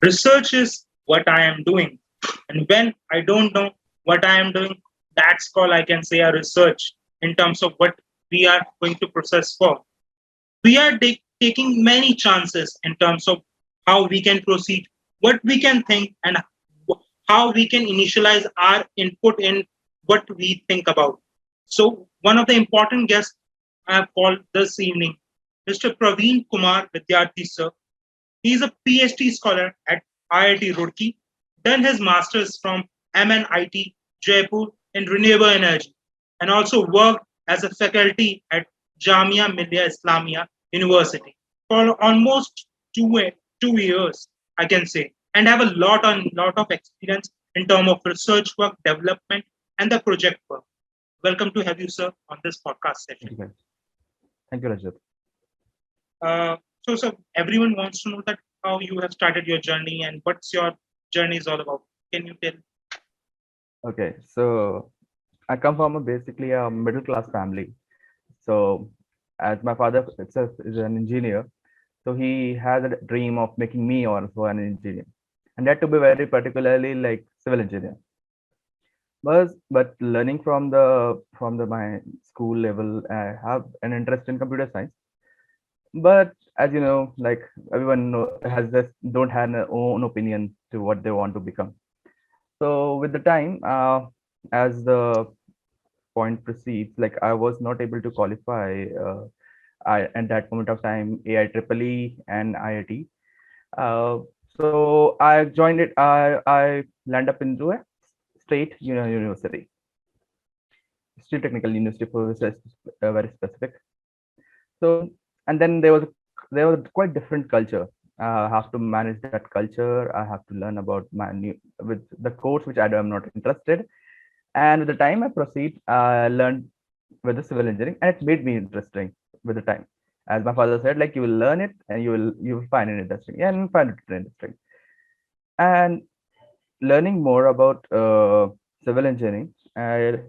Research is what I am doing. And when I don't know what I am doing, that's called, I can say, a research in terms of what we are going to process for. We are taking many chances in terms of how we can proceed, what we can think, and how we can initialize our input in what we think about. So, one of the important guests I have called this evening, Mr. Praveen Kumar Vidyarthi, sir. He is a PhD scholar at IIT Roorkee, done his master's from MNIT Jaipur in renewable energy, and also worked as a faculty at Jamia Millia Islamia University for almost 2 years, I can say, and have a lot of experience in terms of research work, development, and the project work. Welcome to have you, sir, on this podcast Thank session. you, guys. Thank you, Rajat. So, everyone wants to know that how you have started your journey and what's your journey is all about. Can you tell? Okay, so I come from a basically a middle class family. So, as my father itself is an engineer, so he has a dream of making me also an engineer, and that to be very particularly like civil engineer. But learning from the my school level, I have an interest in computer science. But as you know, like everyone has this don't have their own opinion to what they want to become. So with the time, as the point proceeds, like I was not able to qualify at that moment of time AIEEE and IIT. Uh, so I joined it. I landed up into a state university, still technical university for very specific. So and then there was quite different culture. I have to manage that culture. I have to learn about my new with the course which am not interested. And with the time I proceed, I learned with the civil engineering, and it made me interesting with the time. As my father said, like you will learn it and you will find it interesting, yeah, and find it interesting. And learning more about civil engineering, I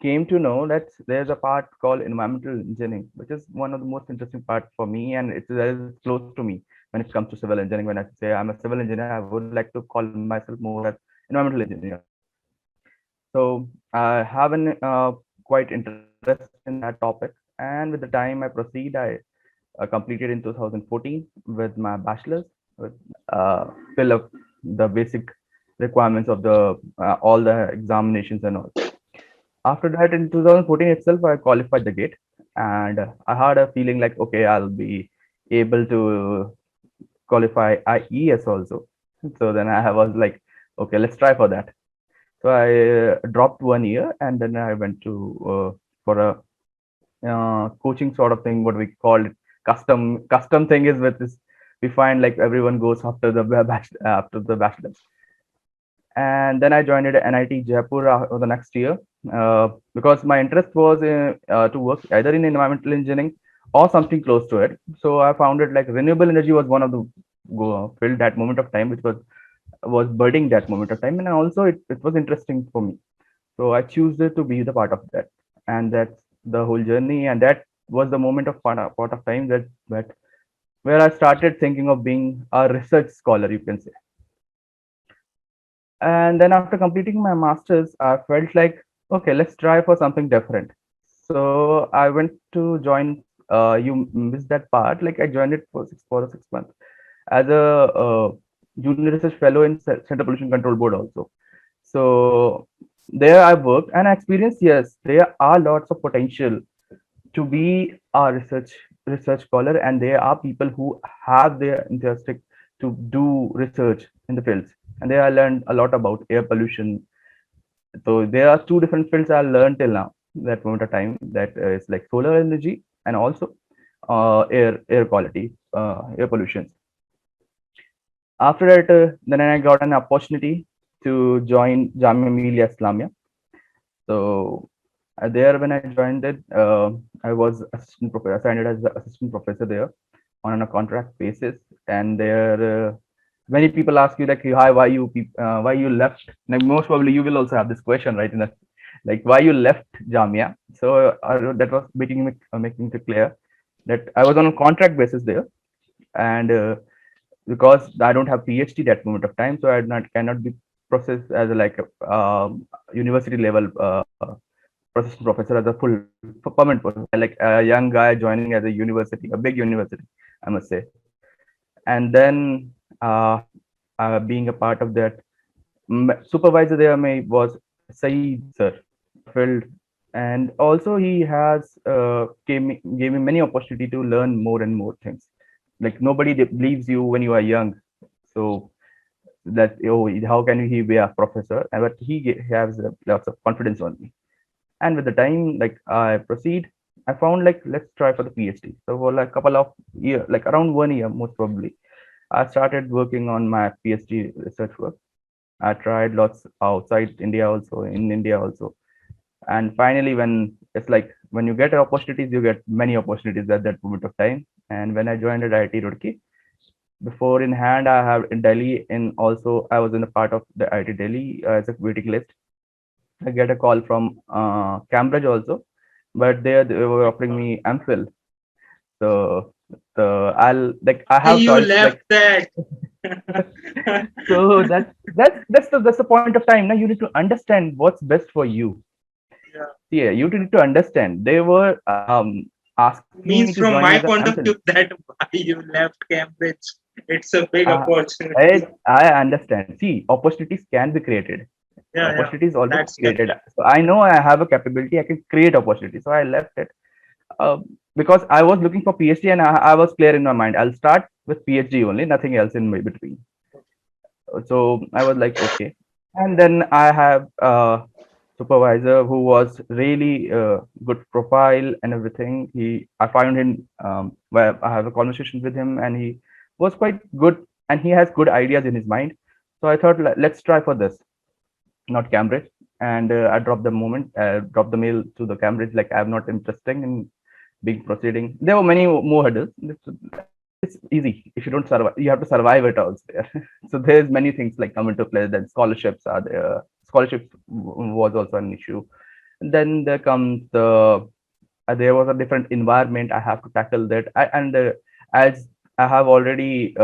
came to know that there's a part called environmental engineering, which is one of the most interesting parts for me, and it's very close to me when it comes to civil engineering. When I say I'm a civil engineer, I would like to call myself more as environmental engineer. So I have an quite interest in that topic, and with the time I proceed, I completed in 2014 with my bachelor's, with fill up the basic requirements of the all the examinations and all. After that, in 2014 itself, I qualified the gate, and I had a feeling like, okay, I'll be able to qualify IES also. So then I was like, okay, let's try for that. So I dropped 1 year, and then I went to for a coaching sort of thing, what we call it, custom thing is with this. We find like everyone goes after the after the bachelor's, and then I joined at NIT Jaipur the next year, because my interest was to work either in environmental engineering or something close to it. So I found it like renewable energy was one of the field that moment of time, which was budding that moment of time, and also it was interesting for me. So I choose it to be the part of that, and that's the whole journey. And that was the moment of part of time that where I started thinking of being a research scholar, you can say. And then after completing my masters, I felt like, okay, let's try for something different. So I went to join. You missed that part. Like I joined it for 6 months as a junior research fellow in Central Pollution Control Board also. So there I worked and I experienced, yes, there are lots of potential to be a research scholar, and there are people who have their interested to do research in the fields. And there I learned a lot about air pollution. So there are two different fields I learned till now, that moment of time, that is like solar energy and also air quality, air pollution. After that, then I got an opportunity to join Jamia Millia Islamia. So there, when I joined it, I was assistant professor, assigned as the assistant professor there on a contract basis. And there, many people ask you like, "Hi, why you left?" Like most probably you will also have this question, right? In that, like, why you left Jamia? So that was making it clear that I was on a contract basis there, and because I don't have PhD that moment of time, so I not cannot be processed as a, like a university level processing professor as a full permanent person, like a young guy joining as a university, a big university, I must say. And then being a part of that, supervisor there may was Saeed sir, field, and also he has gave me many opportunity to learn more and more things. Like nobody believes you when you are young, so that, oh, how can he be a professor? And but has lots of confidence on me. And with the time, like I proceed, I found like let's try for the PhD. So for like a couple of years, like around 1 year most probably, I started working on my PhD research work. I tried lots outside India also, in India also. And finally, when it's like when you get opportunities, you get many opportunities at that moment of time. And when I joined at IIT Roorkee, before in hand, I have in Delhi, in also I was in a part of the IIT Delhi as a waiting list. I get a call from Cambridge also, but there they were offering me MPhil. So I'll like I Why have you choice like left that? so that's the point of time. Now you need to understand what's best for you. Yeah. Yeah, you need to understand. They were asking me to Means join from as an my point MPhil. of view, that why you left Cambridge. It's a big Uh, opportunity. I understand. See, opportunities can be created. Yeah, yeah. Opportunities always That's created. definitely. So I know I have a capability. I can create opportunities. So I left it because I was looking for PhD, and I was clear in my mind. I'll start with PhD only, nothing else in between. So I was like, okay. And then I have a supervisor who was really good profile and everything. I found him where I have a conversation with him, and he was quite good, and he has good ideas in his mind. So I thought, let's try for this, not Cambridge. And I dropped the mail to the Cambridge, like I'm not interested in being proceeding. There were many more hurdles. It's easy if you don't survive. You have to survive it also there. So there's many things like come into play. Then scholarships are there. Scholarships was also an issue. Then there comes there was a different environment. I have to tackle that. And as I have already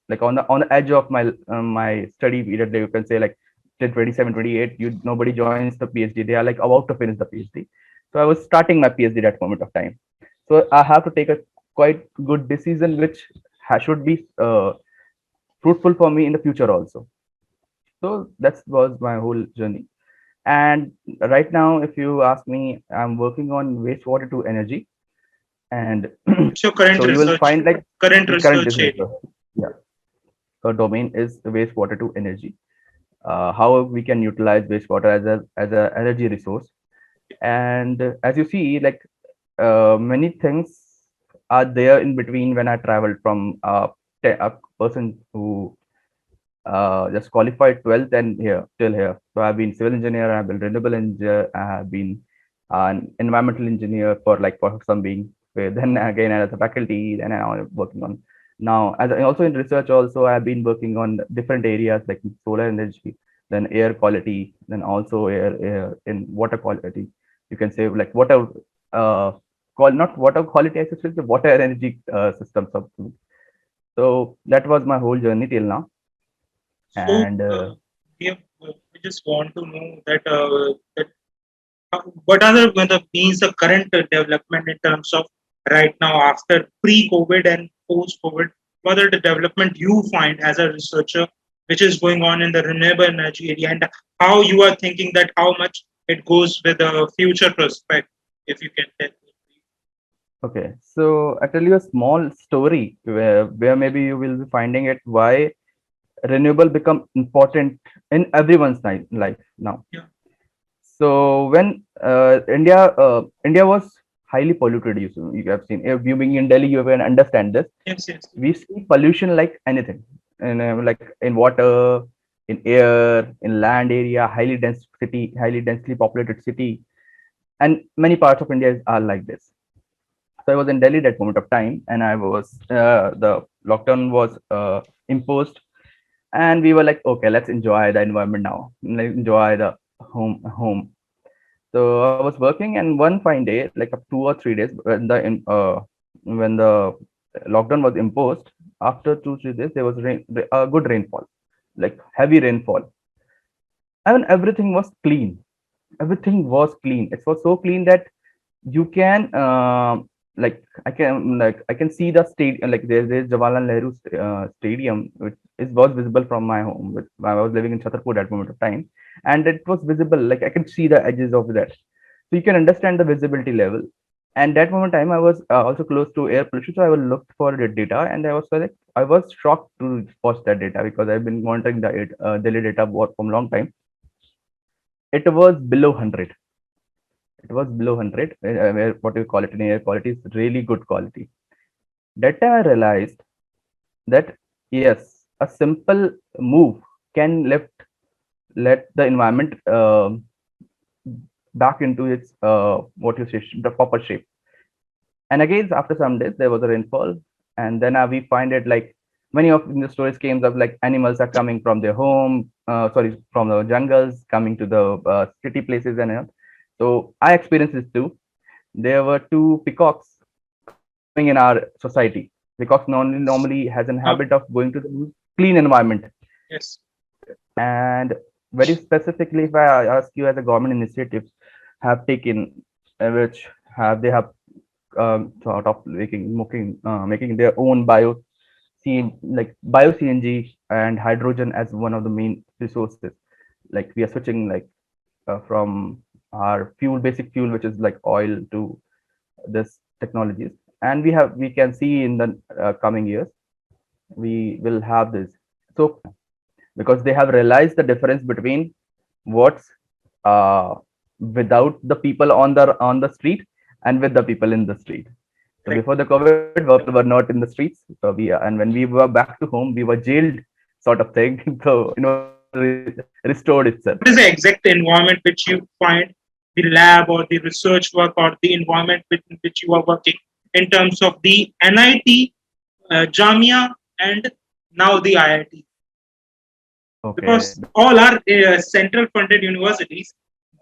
like on the edge of my study period, you can say like till 27, 28, nobody joins the PhD. They are like about to finish the PhD. So I was starting my PhD at that moment of time. So I have to take a quite good decision, which should be fruitful for me in the future also. So that was my whole journey. And right now, if you ask me, I'm working on wastewater to energy, and What's your current so you will research? find like Current the current research research. area. Yeah, the domain is the wastewater to energy. How we can utilize wastewater as a energy resource. And as you see, like many things are there in between when I traveled from a person who just qualified 12th and here till here. So I've been civil engineer, I've been renewable engineer, I have been an environmental engineer for some being. Then again as a faculty, then I'm working on now as also in research. Also, I've been working on different areas like solar energy, then air quality, then also air in water quality. You can say like water not water quality, I should say the water energy systems of. So that was my whole journey till now. So And we just want to know that what are the means the current development in terms of right now after pre-COVID and post-COVID? What are the development you find as a researcher which is going on in the renewable energy area, and how you are thinking that how much it goes with the future prospect, if you can tell me? okay, so I tell you a small story where maybe you will be finding it why renewable become important in everyone's life now. Yeah. So when India was highly polluted, you have seen. If you being in Delhi, you can understand this. Yes, yes. We see pollution like anything, and like in water, in air, in land area, highly densely populated city, and many parts of India are like this. So I was in Delhi that moment of time, and I was the lockdown was imposed, and we were like, okay, let's enjoy the environment now, let's enjoy the home. So I was working, and one fine day, like 2 or 3 days, when the lockdown was imposed, after 2 3 days there was a good rainfall, like heavy rainfall, and everything was clean. Everything was clean. It was so clean that you can I can see the stadium, like there's Jawaharlal Nehru stadium, which was visible from my home. I was living in Chhatarpur at that moment of time, and it was visible, like I can see the edges of that, so you can understand the visibility level. And that moment time I was also close to air pollution, so I will look for the data, and I was shocked to watch that data, because I've been monitoring the Delhi data board from long time. It was below 100. It was below 100. What do you call it in air quality is really good quality. That time I realized that yes, a simple move can let the environment back into its what you say, the proper shape. And again, after some days, there was a rainfall, and then we find it like many of the stories came of like animals are coming from their home, sorry, from the jungles, coming to the city places, and so I experienced this too. There were two peacocks coming in our society. Peacocks normally has an Oh, habit of going to the clean environment. yes. And very specifically, if I ask you, as a government initiatives have taken, which have they have sort of making their own bio CNG and hydrogen as one of the main resources. Like we are switching from our basic fuel, which is like oil, to this technologies, and we can see in the coming years we will have this. So because they have realized the difference between what's uh, without the people on the street and with the people in the street. So Correct. before the COVID, we were not in the streets. So and when we were back to home, we were jailed, sort of thing. So environment restored itself. What is the exact environment which you find the lab or the research work or the environment in which you are working in terms of the NIT, Jamia, and now the IIT? Okay. Because all are central funded universities,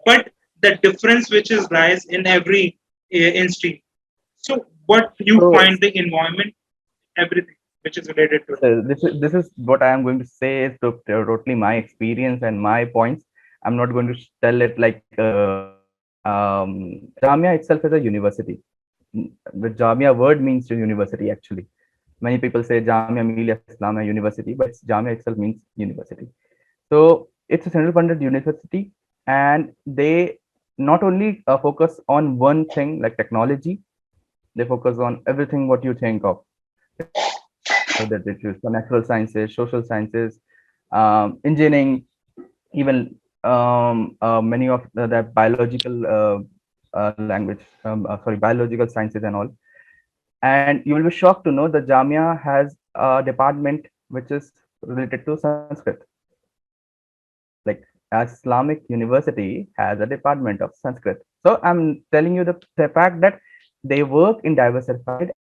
but the difference which is rise in every institute. So, what you So find the environment, everything which is related to it. this is what I am going to say is totally my experience and my points. I'm not going to tell it like Jamia itself is a university. The Jamia word means university actually. Many people say Jamia Millia Islamia University, but Jamia itself means university. So it's a central funded university, and they not only focus on one thing like technology, they focus on everything what you think of. That they choose the natural sciences, social sciences, engineering, even many of the biological biological sciences and all. And you will be shocked to know that Jamia has a department which is related to Sanskrit. Like as Islamic University has a department of Sanskrit. So I'm telling you the fact that they work in diversified, and the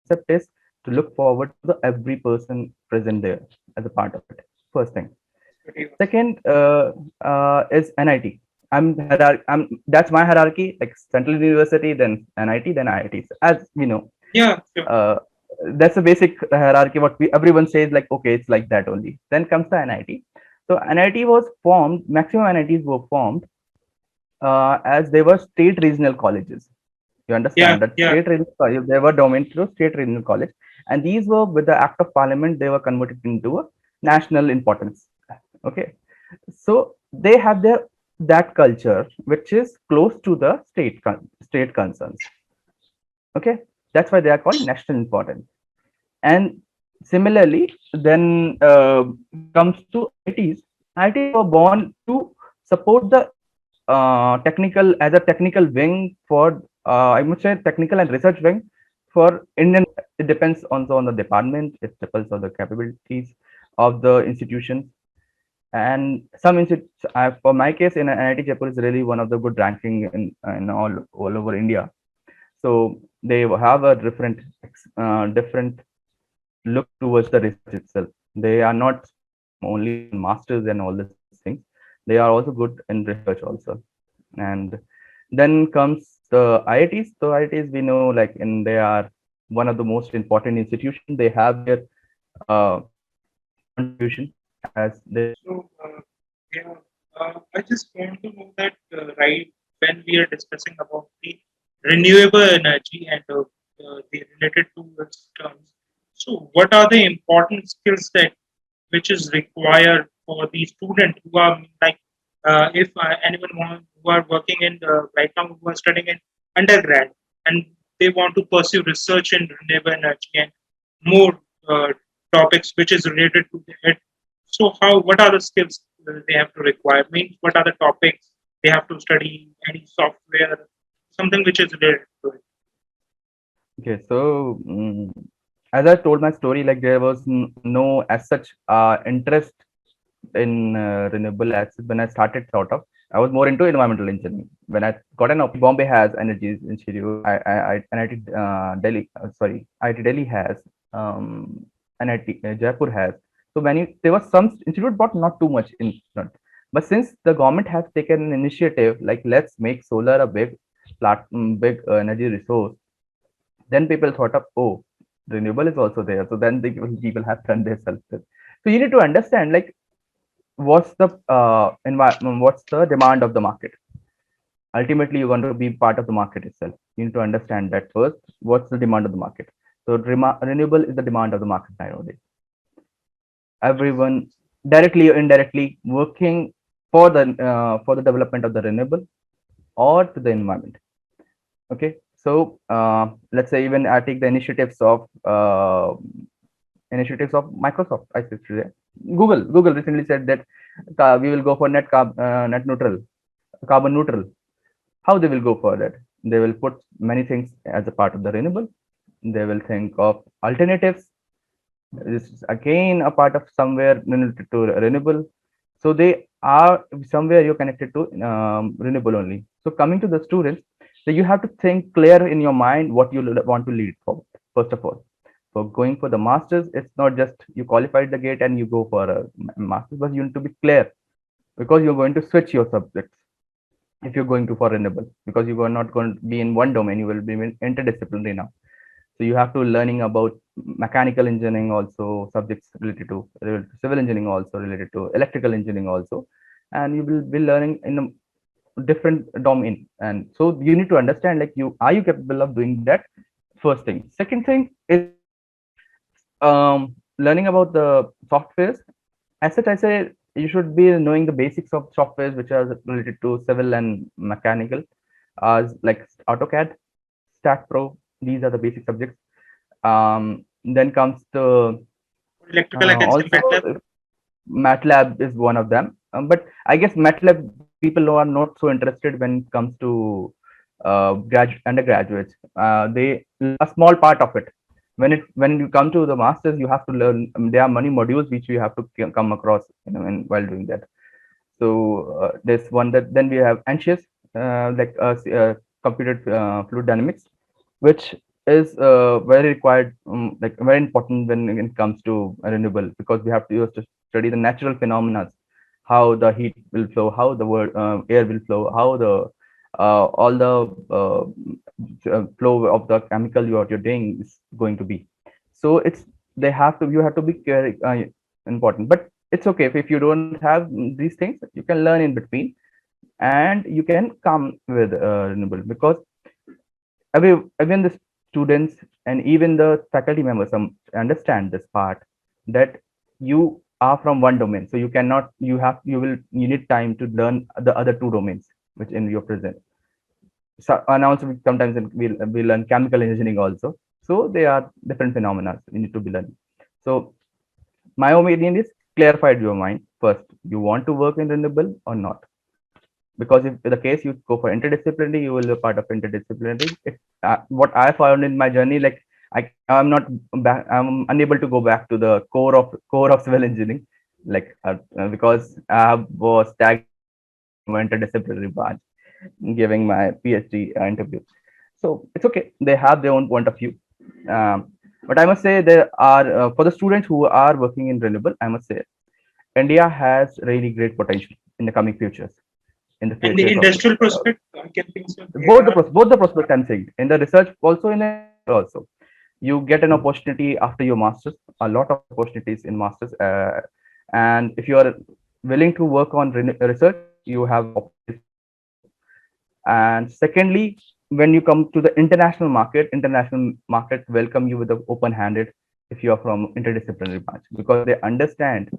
concept is to look forward to the every person present there as a part of it. First thing. Second is NIT. That's my hierarchy, like Central University, then NIT, then IITs. As we know, Yeah, sure. uh, that's a basic hierarchy. What everyone says, like okay, it's like that only. Then comes the NIT. So NIT was formed. Maximum NITs were formed as they were state regional colleges. You Yeah, understand that yeah. state regional college, they were domain through state regional college, and these were with the Act of Parliament. They were converted into a national importance. Okay, so they have their that culture which is close to the state concerns. Okay, that's why they are called national importance. And similarly, then comes to IITs. IITs were born to support the technical as a technical wing for I would say technical and research wing for Indian. It depends also on the department. It depends on the capabilities of the institutions. And some institutes, for my case, in NIT Jaipur is really one of the good ranking in all over India. So they have a different look towards the research itself. They are not only masters and all these things. They are also good in research also. And then comes the IITs. So IITs we know like they are one of the most important institutions. They have their uh, contribution as they. So, yeah, I just want to know that right when we are discussing about the renewable energy and the related to its terms. So, what are the important skills that which is required for the student who are like, if anyone who are working in right now who are studying in undergrad and they want to pursue research in renewable energy and more topics which is related to it. So how what are the skills they have to require? Means what are the topics they have to study? Any software, something which is related to it. Okay, so as I told my story, like there was no as such interest in renewable assets when I started. Sort of, I was more into environmental engineering. When I got an opportunity, Bombay has Energy Institute. NIT Delhi, sorry, IIT Delhi has, NIT Jaipur has. So many there was some institute, but not too much in front. But since the government has taken an initiative, like let's make solar a big energy resource, then people thought of, oh, renewable is also there. So then the people have done their self. So you need to understand, like, what's the environment, what's the demand of the market. Ultimately, you want to be part of the market itself. You need to understand that first. What's the demand of the market? So renewable is the demand of the market nowadays. Everyone, directly or indirectly, working for the development of the renewable or to the environment. Okay, so let's say even I take the initiatives of Microsoft. I should say Google recently said that we will go for net neutral, carbon neutral. How they will go for that? They will put many things as a part of the renewable. They will think of alternatives. This is again a part of somewhere related to renewable. So they are somewhere you're connected to renewable only. So coming to the students, so you have to think clear in your mind what you want to lead for. First of all, for going for the masters, it's not just you qualified the gate and you go for a masters, but you need to be clear because you're going to switch your subjects if you're going to for renewable, because you are not going to be in one domain, you will be in interdisciplinary now. So you have to learning about mechanical engineering also, subjects related to civil engineering also, related to electrical engineering also, and you will be learning in a different domain. And so you need to understand, like, you are you capable of doing that. First thing. Second thing is learning about the softwares. As such, I say you should be knowing the basics of softwares which are related to civil and mechanical, like AutoCAD, Stack Pro. These are the basic subjects. Then comes the Electrical, I can say also MATLAB. MATLAB is one of them. But I guess MATLAB people who are not so interested when it comes to undergraduates. They a small part of it. When you come to the masters, you have to learn. There are many modules which you have to come across, while doing that. So there's one that then we have Ansius, computed fluid dynamics, which is very required, like very important when it comes to renewable, because we have to use to study the natural phenomena, how the heat will flow, how the air will flow, how the all the flow of the chemical you're doing is going to be. So you have to be very important, but it's okay if you don't have these things, you can learn in between and you can come with renewable, because even the students and even the faculty members understand this part, that you are from one domain, so you cannot you need time to learn the other two domains which in your present. So, and also sometimes we learn chemical engineering also, so they are different phenomena we need to be learning. So my opinion is, clarified your mind first, you want to work in renewable or not. Because if in the case you go for interdisciplinary, you will be part of interdisciplinary. What I found in my journey, like I'm not back, I'm unable to go back to the core of civil engineering, like because I was tagged in interdisciplinary branch giving my PhD interview. So it's okay, they have their own point of view. um, but I must say, there are for the students who are working in renewable, I must say India has really great potential in the coming futures, in the And the futures of industrial prospect, I can think so. There both are both the prospect I'm saying, in the research also, in the also. you get an opportunity after your masters, a lot of opportunities in masters, and if you are willing to work on research, you have opportunities to do so. And secondly, when you come to the international market welcome you with the open handed if you are from interdisciplinary branch, because they understand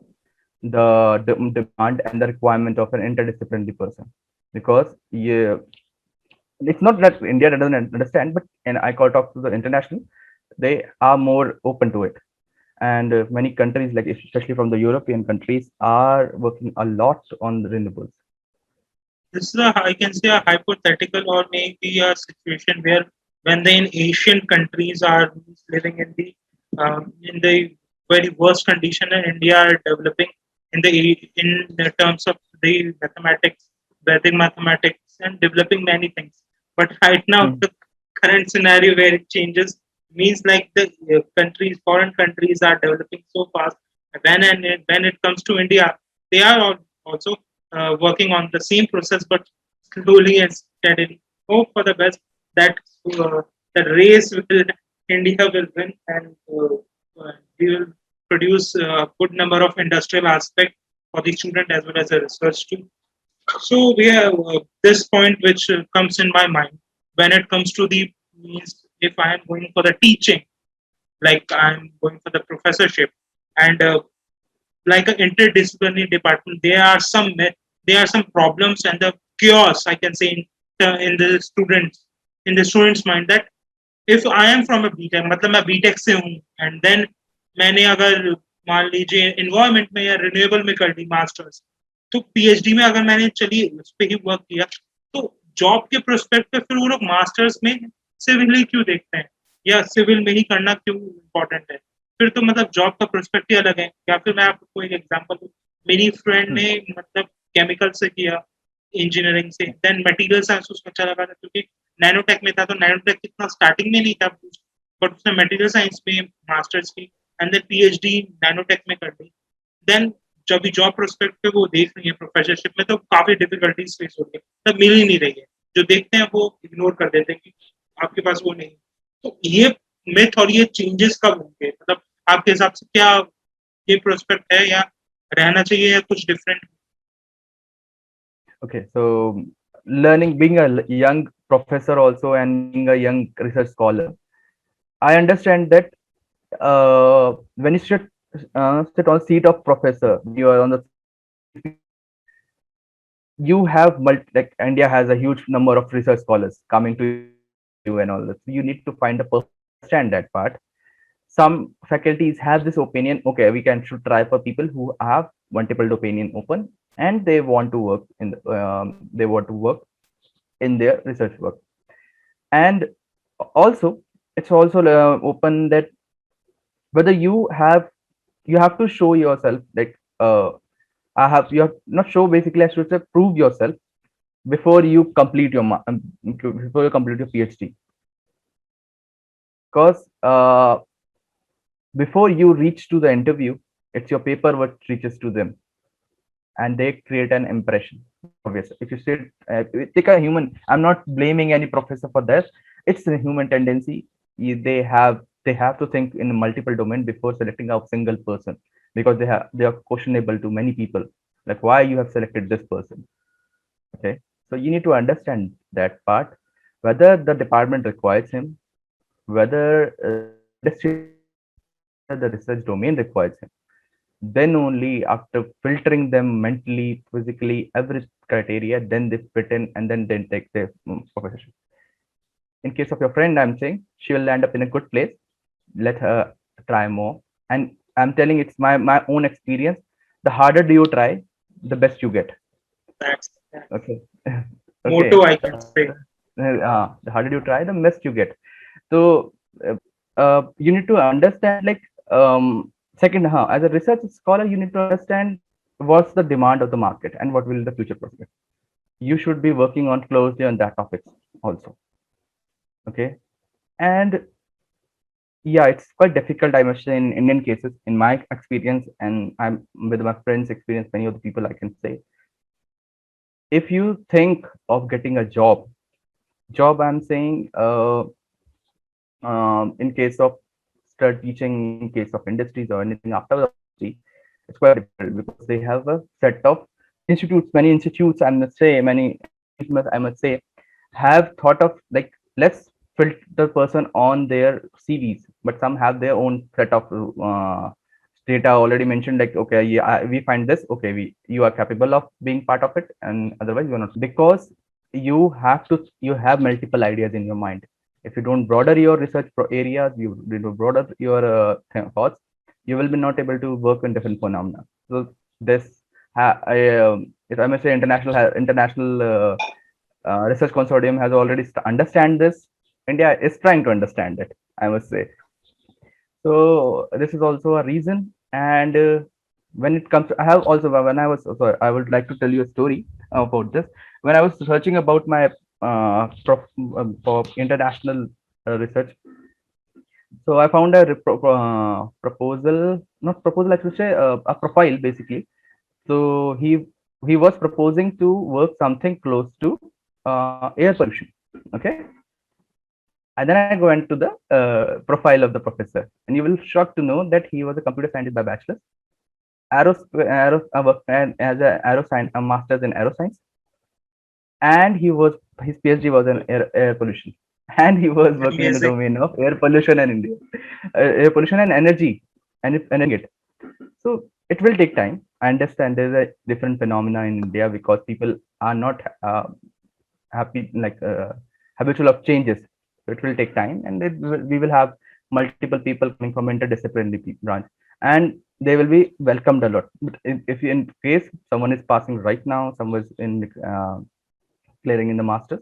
the demand and the requirement of an interdisciplinary person. Because it's not that India doesn't understand, but and I call talk to the international, they are more open to it. And many countries, like especially from the European countries, are working a lot on renewables. This is I can say a hypothetical or maybe a situation where when the in Asian countries are living in the very worst condition, and India are developing in the terms of the mathematics, Vedic mathematics, and developing many things. But right now, Mm. the current scenario where it changes means like the foreign countries are developing so fast. When it comes to India, they are also working on the same process, but slowly and steadily. Hope for the best that the race will India will win, and we will produce a good number of industrial aspect for the student as well as the research too. So we have this point which comes in my mind when it comes to the means if I am going for the teaching, like I'm going for the professorship, and like an interdisciplinary department, there are some problems and the chaos I can say in the students mind that if I am from a BTech मतलब मैं BTech से हूँ and then मैंने अगर मान लीजिए environment में या रिन्यूएबल में कर ली मास्टर्स, तो पीएचडी में अगर मैंने चलिए उस पर ही वर्क किया, तो जॉब के प्रोस्पेक्ट पे फिर वो लोग मास्टर्स में सिविल ही क्यों देखते हैं या सिविल में ही करना क्यों इम्पोर्टेंट है? फिर तो मतलब जॉब का प्रोस्पेक्ट ही अलग है। या फिर मैं आपको एक एग्जांपल दूं, मेरी फ्रेंड Mm. ने मतलब केमिकल से किया इंजीनियरिंग से, देन मटेरियल साइंस उसको अच्छा लगा था क्योंकि नैनोटेक में था, तो नैनोटेक इतना स्टार्टिंग में नहीं था, बट उसने मटेरियल साइंस में मास्टर्स की एंड देन पीएचडी नैनोटेक में कर ली। देन जब भी जॉब प्रोस्पेक्ट पे वो देख रही है प्रोफेसरशिप में, तो काफी डिफिकल्टीज फेस हो रही है, तब मिल ही नहीं रही है। जो देखते हैं वो इग्नोर कर देते हैं कि आपके पास वो नहीं। तो ये मिथ और ये चेंजेस कब होंगे, मतलब आपके हिसाब से क्या ये प्रोस्पेक्ट है या रहना चाहिए या कुछ different? Okay, so learning, being a young professor also and being a young research scholar, I understand that when you sit on seat of professor, you are on the you have like India has a huge number of research scholars coming to you and all that. So you need to find a person who understand that part. Some faculties have this opinion, okay, we can should try for people who have multiple opinion open and they want to work in they want to work in their research work. And also it's also open that whether you have to show yourself like I have you have not show, basically I should say prove yourself before you complete your before you complete your PhD. Because before you reach to the interview, it's your paper what reaches to them, and they create an impression. Obviously, if you say take a human, I'm not blaming any professor for this. It's a human tendency. They have to think in multiple domain before selecting a single person, because they are questionable to many people, like why you have selected this person. Okay, so you need to understand that part, whether the department requires him, whether the industry requires him, whether the research domain requires him. Then only after filtering them mentally, physically, every criteria, then they fit in and then they take their professorship. In case of your friend, I'm saying she will land up in a good place. Let her try more. And I'm telling it's my own experience. The harder do you try, the best you get. That's Okay. motto Okay. I can say. The harder you try, the best you get. So you need to understand like second, as a research scholar, you need to understand what's the demand of the market and what will the future prospect. You should be working on closely on that topics also. Okay. And yeah, it's quite difficult, I must say, in Indian cases, in my experience, and I'm with my friends' experience, many of the people I can say. If you think of getting a job I'm saying in case of start teaching in case of industries or anything after the PhD, it's quite difficult because they have a set of institutes, many institutes, I must say, many institutions, I must say, have thought of like, let's filter person on their CVs, but some have their own set of data already mentioned, like, okay, yeah, we find this, okay, you are capable of being part of it, and otherwise you're not, because you have multiple ideas in your mind. If you don't broaden your research areas, you don't broaden your thoughts, you will be not able to work in different phenomena. So this if I may say, international research consortium has already understand this. India is trying to understand it, I must say. So this is also a reason. And when it comes to, I have also, when I was, sorry, I would like to tell you a story about this. When I was searching about my for international research, so I found a proposal, not proposal, I should say, a profile basically. So he was proposing to work something close to air pollution. Okay, and then I go into the profile of the professor, and you will shocked to know that he was a computer scientist by bachelor's, as a aeroscience, a master's in aeroscience, and his PhD was in air pollution, and he was working in the Amazing. domain of air pollution and India, air pollution and energy, and it. So it will take time. I understand there's a different phenomena in India because people are not happy, like habitual of changes. So it will take time, and we will have multiple people coming from interdisciplinary branch, and they will be welcomed a lot. But if in case someone is passing right now, someone is in clearing in the masters,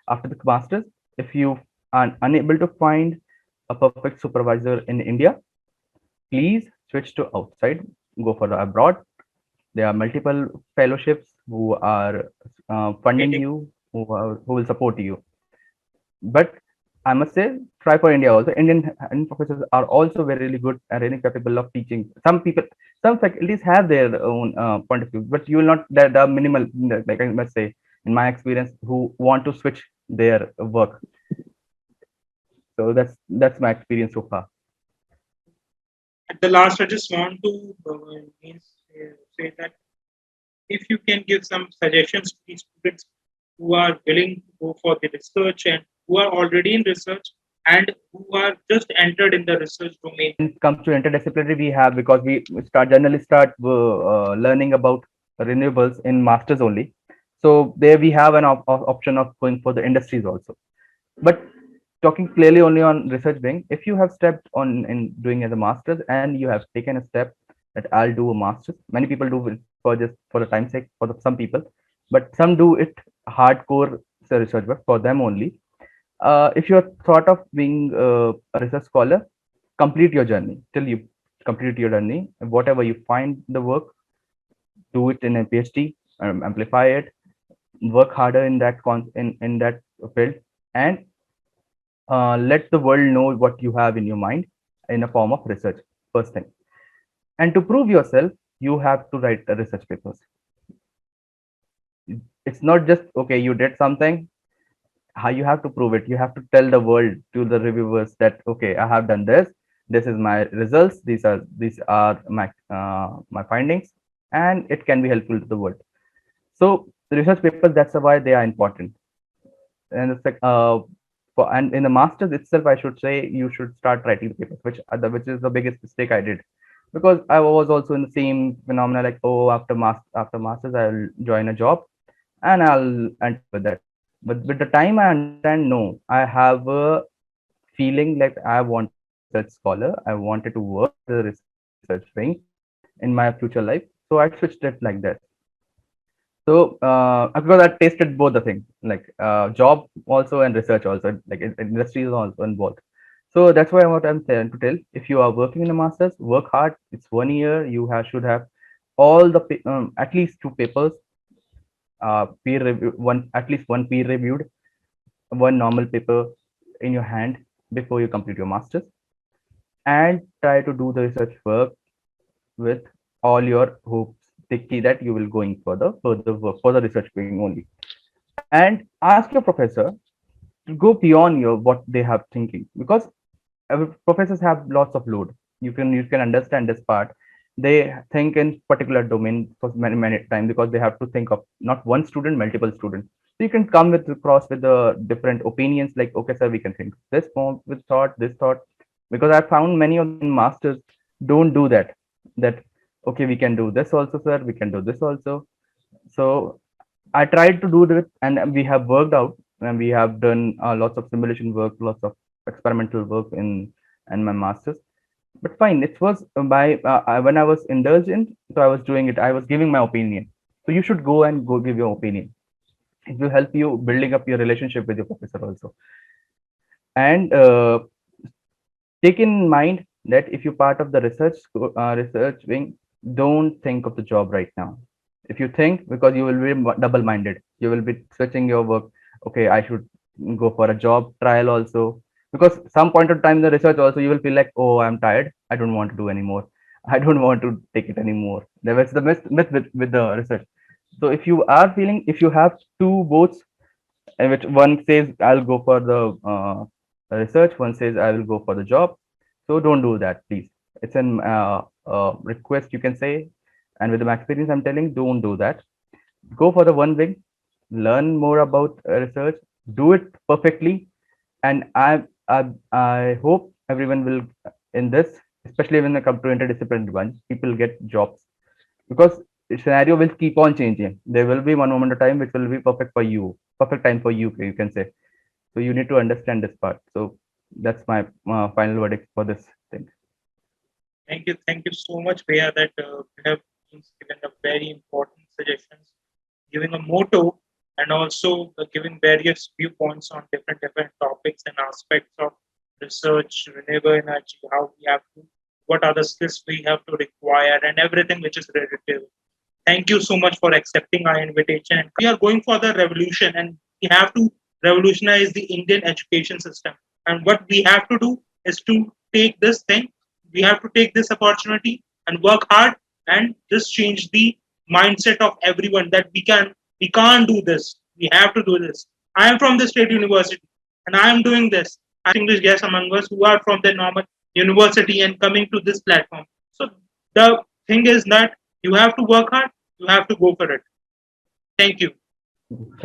after the masters, if you are unable to find a perfect supervisor in India, please switch to outside, go for the abroad. There are multiple fellowships who are funding Getting you, who will support you. But I must say, try for India also. Indian professors are also very really good and really capable of teaching. Some faculties have their own point of view, but you will not. There are minimal, like I must say, in my experience, who want to switch their work. So that's my experience so far. at the last, I just want to say that if you can give some suggestions to these students who are willing to go for the research and who are already in research and who are just entered in the research domain. When it comes to interdisciplinary, we have, because we generally start learning about renewables in masters only. So there we have an option of going for the industries also. But talking clearly only on research wing, if you have stepped on in doing as a master's and you have taken a step that I'll do a master's, many people do it for just for the time sake for some people, but some do it hardcore research work for them only. If you're thought of being a research scholar, complete your journey till you complete your journey. Whatever you find the work, do it in a PhD, amplify it, work harder in in that field, and let the world know what you have in your mind in a form of research. First thing, and to prove yourself, you have to write the research papers. It's not just okay, you did something. How you have to prove it? You have to tell the world, to the reviewers, that okay, I have done this. This is my results. These are my findings, and it can be helpful to the world. So the research papers, that's why they are important. And it's like and in the masters itself, I should say, you should start writing the papers, which is the biggest mistake I did, because I was also in the same phenomena, like, oh, after masters I'll join a job and I'll enter with that. But with the time I understand, no, I have a feeling like I want research scholar. I wanted to work the research wing in my future life. So I switched it like that. So because I tasted both the things, like job also and research also, like industry is also involved. So that's why what I'm trying to tell. If you are working in a master's, work hard. It's 1 year. You should have all the at least two papers, peer review, one at least one peer reviewed, one normal paper in your hand before you complete your master's, and try to do the research work with all your hopes, sticky, that you will going further work for the research wing only. And ask your professor to go beyond your what they have thinking, because professors have lots of load. You can understand this part. They think in particular domain for many time, because they have to think of not one student, multiple students. So you can come with cross with the different opinions, like, okay sir, we can think this more with thought, this thought. Because I found many of the masters don't do that. That, okay, we can do this also sir, we can do this also. So I tried to do that, and we have worked out, and we have done lots of simulation work, lots of experimental work in my masters. But fine, it was when I was indulgent, so I was doing it. I was giving my opinion. So you should go and go give your opinion. It will help you building up your relationship with your professor also. And take in mind that if you're part of the research wing, don't think of the job right now. If you think, because you will be double minded, you will be switching your work. Okay, I should go for a job trial also, because some point of time in the research also you will feel like, oh, I'm tired, I don't want to do anymore, I don't want to take it anymore. There was the myth with the research. So if you are feeling, if you have two boats, in which one says I'll go for the research, one says I will go for the job. So don't do that, please. It's an request, you can say. And with my experience, I'm telling, don't do that. Go for the one wing, learn more about research, do it perfectly. And I hope everyone will, in this, especially when they come to interdisciplinary ones, people get jobs, because the scenario will keep on changing. There will be one moment of time which will be perfect for you, perfect time for you can say. So you need to understand this part. So that's my final verdict for this thing. Thank you so much, Bhaiya, that you have given a very important suggestions, giving a motto, and also giving various viewpoints on different topics and aspects of research, renewable energy, how we have to, what are the skills we have to require, and everything which is related. Thank you so much for accepting our invitation. And we are going for the revolution, and we have to revolutionize the Indian education system. And what we have to do is to take this thing, we have to take this opportunity and work hard and just change the mindset of everyone that we can't do this. We have to do this. I am from the state university and I am doing this. English guests among us who are from the normal university and coming to this platform. So the thing is that you have to work hard, you have to go for it. Thank you. Thank